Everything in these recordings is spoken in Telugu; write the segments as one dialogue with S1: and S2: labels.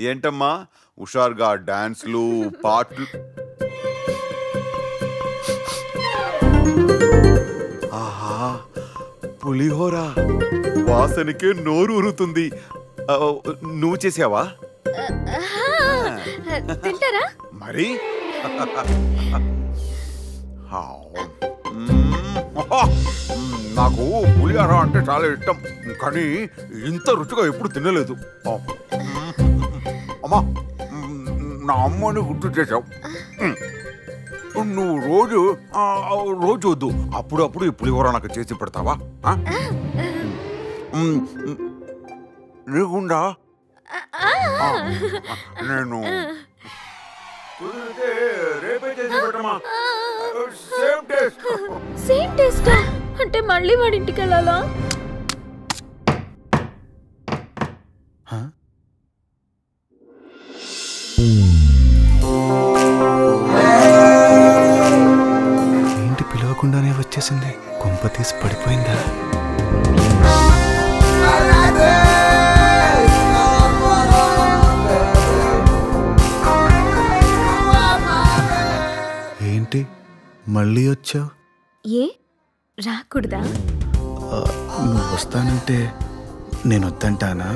S1: ఏంటమ్మా హుషారుగా డాన్స్లు పాటలు? ఆహా, పులిహోర వాసనకే నోరు ఊరుతుంది. నువ్వు చేసావా?
S2: తింటారా
S1: మరి? నాకు పులిహోర అంటే చాలా ఇష్టం, కానీ ఇంత రుచిగా ఎప్పుడు తినలేదు. అమ్మా, నా అమ్మని గుర్తు చేసావు. నువ్వు రోజు వద్దు, అప్పుడప్పుడు ఈ పులిహోర నాకు చేసి పెడతావా? నీకుండా నేను రేపే చేసి పెట్టమా.
S2: సేమ్ టేస్టా? అంటే మళ్ళీ వాడి ఇంటికి వెళ్ళాలా?
S3: ఏంటి పిలవకుండానే వచ్చేసింది? కొంప తీసి పడిపోయిందా? ఏంటి మళ్ళీ వచ్చావు?
S2: ఏ రాకూడదా?
S3: నువ్వు వస్తానంటే నేను వద్దంటానా?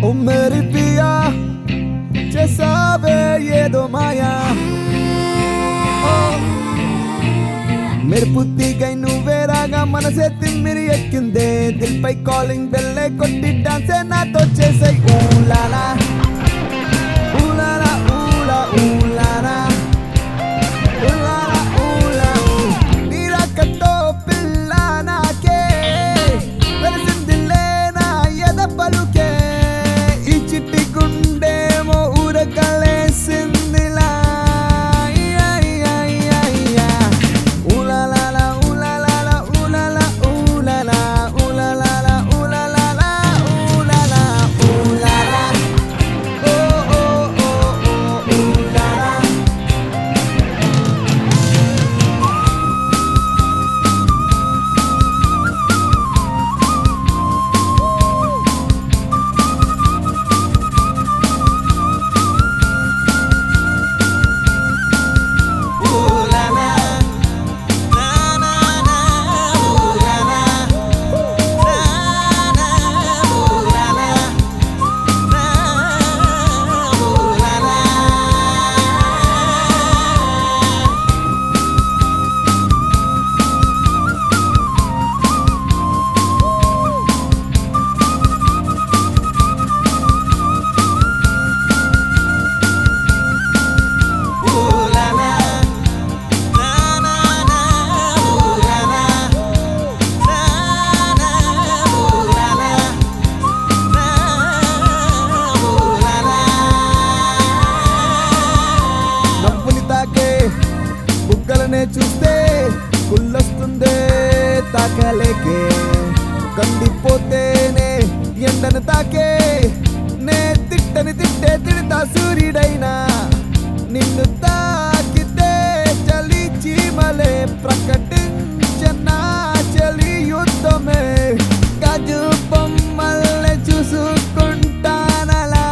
S4: ओ मेरी पिया చేసావే ఏదో మాయా, మెరుపు తీగై నువ్వే రాగా మనసే తిమ్మిరి ఎక్కిందే. దిల్ పై కాలింగ్ బెల్లే కొట్టి డాన్సే నాతో చేసే. ఊలాలా ఊలాలా ఊలా ఊలాలా ఊలాలా ఊలా నీరాకతో పిల్ల నాకే వెలిసిందిలే నా ఎద పలుకే. ఈ చిట్టి గుండేమో ఊరకలేసిందిలా. ఊలాలా ఊలాలా ఊలాలా ఊలాలా ఊలాలా ఊలాలా ఊలాలా ఊలాలా ఓ ఓ ఓ ఓ ఊలాలా. నవ్వుని తాకే బుగ్గలనే చూస్తే కుళ్ళొస్తుందే తాకలేకే. కందిపోతేనే ఎండను తాకే నే తిట్టని తిట్టే తిడతా సూర్యుడైనా. నిన్ను తాకితే చలి చీమలే ప్రకటించనా చలి యుద్ధమే. గాజు బొమ్మల్ని చూసుకుంటానలా.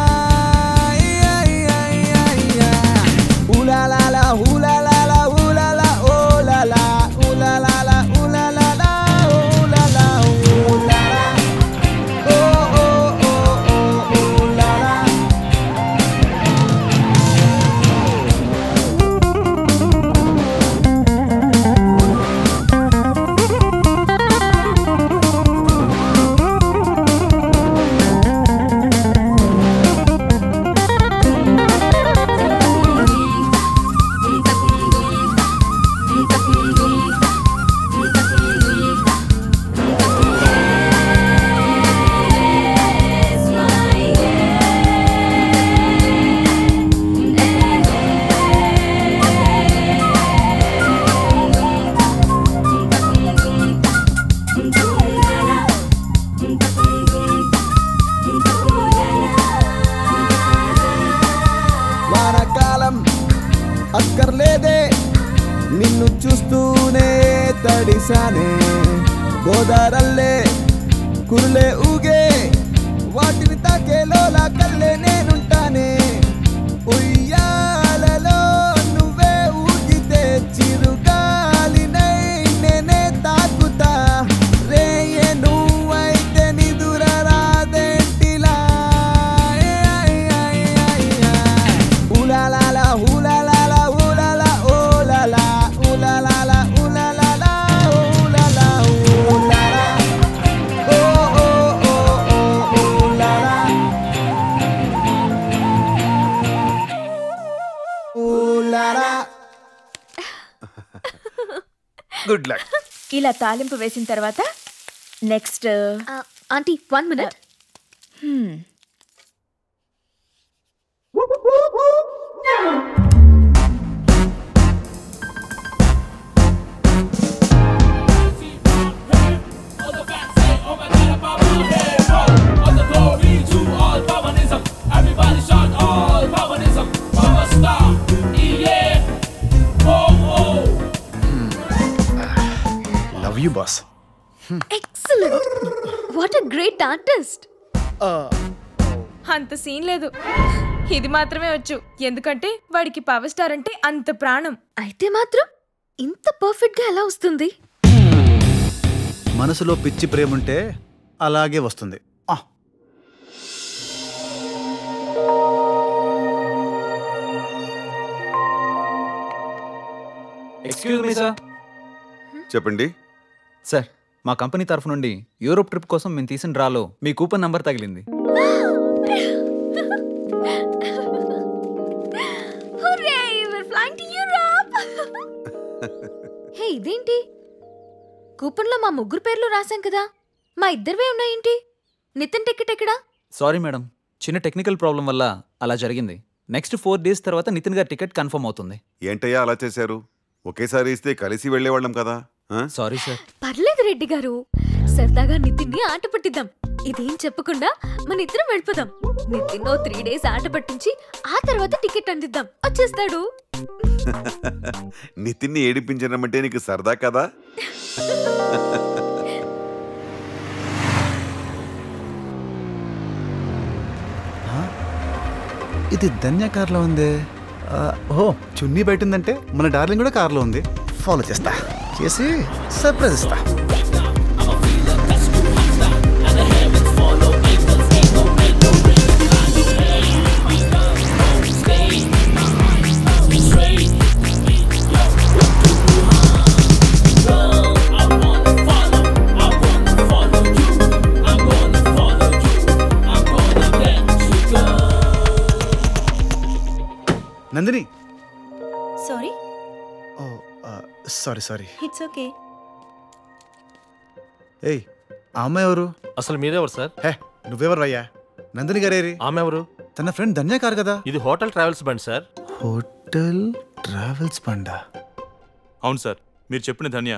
S4: ఊలాలా ఊలాలా ఊలాలా ఓలాలా ఊలాలా ఊలాలా ఊలాలా ఊలాలా ఓ ఓ ఓ ఓ ఊలాలా. వానకాలం అక్కర్లేదే నిన్ను చూస్తూనే తడిసానే గోదారల్లే కురులే ఊగే వాటిని తాకేలోలా కల్లే నేనుంటానే ఉయ్యాలలో నువ్వే ఊగితే చిరుగాలినై నేనే తాకుతా రేయే నువ్వైతే నిదుర రాదేంటిలా ఊలాలా ఊలాలా ఊలాలా ఓలాలా ఊలాలా ఊలాలా ఊలాలా ఊలాలా ఓ ఓ ఓ ఓ ఊలాలా ఊలాలా.
S1: Good luck.
S5: ఇలా తాలింపు వేసిన తర్వాత next
S2: aunty 1 minute.
S3: Love you boss.
S2: Excellent. What a great artist.
S5: అంత సీన్ లేదు, ఇది మాత్రమే వచ్చు. ఎందుకంటే వాడికి పవర్ స్టార్ అంటే అంత ప్రాణం.
S2: అయితే మాత్రం ఇంత పర్ఫెక్ట్ గా ఎలా వస్తుంది?
S3: మనసులో పిచ్చి ప్రేమ ఉంటే అలాగే వస్తుంది.
S6: Excuse me sir.
S1: చెప్పండి.
S6: సార్, మా కంపెనీ తరఫు నుండి యూరోప్ ట్రిప్ కోసం మేము తీసిన డ్రాలో మీ కూపన్ నంబర్ తగిలింది.
S2: Hooray, we're flying to Europe. హే, ఇదేంటి? కూపన్లో మా ముగ్గురు పేర్లు రాసాం కదా, మా ఇద్దరివే ఉన్నాయేంటి? నితిన్ టికెట్ ఎక్కడా?
S6: సారీ మేడం, చిన్న టెక్నికల్ ప్రాబ్లం వల్ల అలా జరిగింది. నెక్స్ట్ 4 days తర్వాత నితిన్ గారి టికెట్ కన్ఫర్మ్ అవుతుంది.
S1: ఏంటయ్యా అలా చేశారు? ఒకేసారి ఇస్తే కలిసి వెళ్ళేవాళ్ళం కదా.
S6: Sorry sir.
S2: పర్లేదు రెడ్డి గారు, సరదాగా నితిన్ ని ఆట పట్టిద్దాం. ఇదేం చెప్పకుండా మన ఇద్దరం వెళ్ళిపోదాం. నితిన్ 3 days ఆట పట్టించి ఆ తర్వాత టికెట్ అందిద్దాం, వచ్చేస్తాడు.
S1: నితిన్ని ఏడిపించడమంటే నీకు సరదా కదా?
S3: ఇది ధన్య కార్లో ఉంది. ఓహో, చున్నీ బయట ఉందంటే మన డార్లింగ్ కూడా కార్లో ఉంది. ఫాలో చేస్తా, చేసి సర్ప్రైజ్ ఇస్తా. Nandini.
S7: Sorry.
S3: Oh sorry.
S7: It's okay.
S3: ఏయ్, ఆ అమ్మాయి ఎవరు?
S8: అసలు మీరెవరు సార్?
S3: హే, నువ్వెవరు అయ్యా? నందిని గారేరి?
S8: ఆమె ఎవరు?
S3: తన ఫ్రెండ్ ధన్య కారు కదా.
S8: ఇది హోటల్ ట్రావెల్స్ బండి సార్.
S3: హోటల్ ట్రావెల్స్ బండా?
S9: అవును సార్, మీరు చెప్పిన ధన్య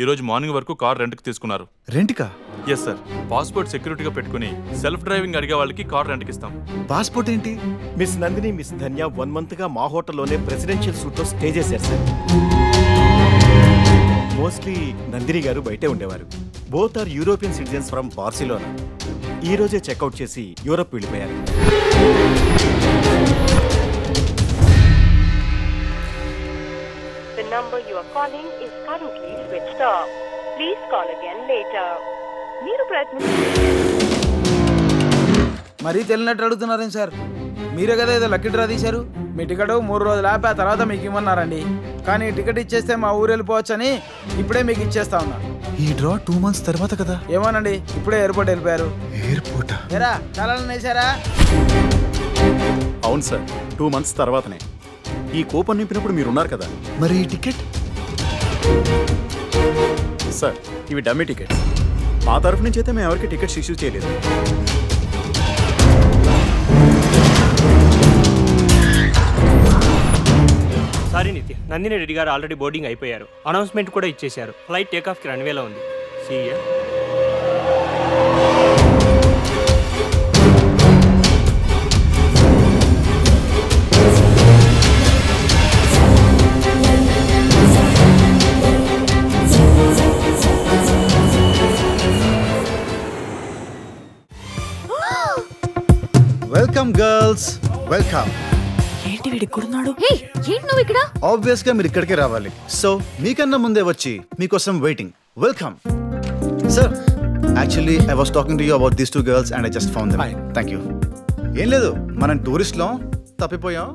S9: ఈరోజు మార్నింగ్ వరకు కార్ రెంట్కి తీసుకున్నారు.
S3: రెంట్కా?
S9: Yes sir. పాస్పోర్ట్ సెక్యూరిటీగా పెట్టుకుని సెల్ఫ్ డ్రైవింగ్ అడిగే వాళ్ళకి కార్ రెంట్కి ఇస్తాం.
S3: పాస్పోర్ట్ ఏంటి?
S8: మిస్ నందిని, మిస్ ధన్య 1 month గా మా హోటల్లోనే ప్రెసిడెన్షియల్ సూట్ లో స్టే చేశారు సార్. మోస్ట్లీ నందిని గారు బయటే ఉండేవారు. Both or European citizens from Barcelona. ఈ రోజే చెక్అవుట్ చేసి యూరోప్ వెళ్ళిపోయారు.
S10: The number you are calling is currently switched off. Please call again later. మీరు
S11: మరీ తెలియనట్టు అడుగుతున్నారేం సార్? మీరే కదా ఏదో లక్కీ డ్రా తీశారు. మీ టికెట్ 3 రోజులు ఆపి ఆ తర్వాత మీకు ఇవ్వన్నారండి. కానీ టికెట్ ఇచ్చేస్తే మా ఊరు వెళ్ళిపోవచ్చని ఇప్పుడే మీకు ఇచ్చేస్తా ఉన్నా.
S3: ఈ డ్రా 2 months తర్వాత కదా?
S11: ఏమోనండి, ఇప్పుడే ఎయిర్పోర్ట్ వెళ్ళిపోయారు.
S3: ఎయిర్పోర్టా?
S11: ఏరా, చాలా వేసారా?
S8: అవును సార్, 2 months తర్వాతనే. ఈ కూపన్ నింపినప్పుడు మీరున్నారు కదా.
S3: మరి ఈ టికెట్?
S8: సార్, ఇవి డమ్మీ టికెట్స్. మా తరఫు నుంచి అయితే మేము ఎవరికి టికెట్స్ ఇష్యూ చేయలేదు.
S12: సారీ నిత్య, నందిని రెడ్డి గారు ఆల్రెడీ బోర్డింగ్ అయిపోయారు. అనౌన్స్మెంట్ కూడా ఇచ్చేశారు. ఫ్లైట్ టేక్ ఆఫ్కి రన్వేలో ఉంది. See you.
S3: Welcome girls, welcome.
S5: ఏంటి వీడి ఇక్కడున్నాడు?
S2: హే ఏంటి నువ్వు ఇక్కడ?
S3: ఆబ్వియస్ గా మీరు ఇక్కడికే రావాలి. సో మీకన్నా ముందే వచ్చి మీకోసం waiting. Welcome sir. Actually I was talking to you about these 2 girls and I just found them. Thank you. ఏం లేదు, మనం టూరిస్ట్లో తప్పిపోయాం.